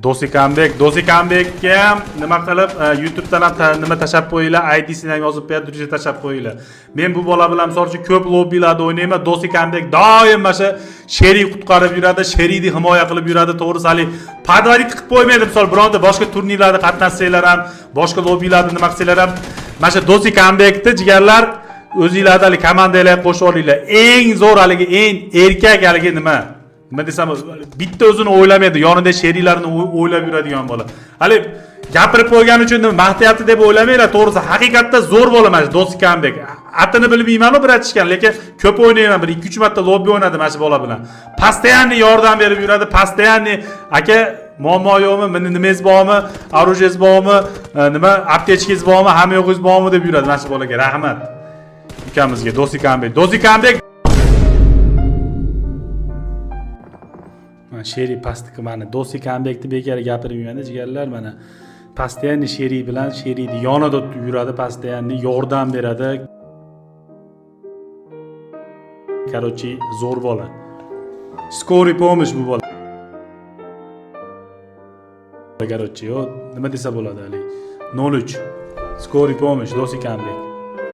Do'sikambekga ham nima qilib YouTube'dan ham nima tashab qo'yinglar, ID'sini ham yozib berib turishga tashab qo'yinglar. Men bu bola bilan misol uchun ko'p lobbilarda o'ynayman. Do'sikambek doim mana shu sherik qutqarib yuradi, sherikni himoya qilib yuradi. To'g'risi hali favorit qilib qo'ymaydi. Misol bironta boshqa turnirlarda qatnashsanglar ham, boshqa lobbilarda nima qilsanglar ham, mana shu Do'sikambekni jigarlar o'zingizlarda hali komandalarga qo'shib olinglar. Eng zo'r haligi, eng erkak haligi nima desam, bitta o'zini o'ylamaydi, yonida sheriklarni o'ylab yuradigan bola. Hali gapirib qo'ygani uchun maqtayapti deb o'ylamanglar, to'g'risi haqiqatda zo'r bola mana Do'sikambek. Atini bilmayman-ku bir aytishgan, lekin ko'p o'ynayman, bir 2-3 marta lobbi o'ynadim mana shu bola bilan. Постоянно yordam berib yuradi, постоянно aka muammo yo'qmi, meni nimangiz bormi, orujangiz bormi, nima aptechkangiz bormi, hamma yo'g'ingiz bormi deb yuradi mana shu bolaga. Rahmat ukamizga Do'sikambek. Sherik pastiki mana Do'sikambekni bekor gapirib yurganda jigarlar mana постоянно sherik bilan sherikni yonida yuradi, постоянно yordam beradi. Короче, zo'r bola. Скорый помощь bu bola. Короче, nima desa bo'ladi hali? 03. Скорый помощь Do'sikambek.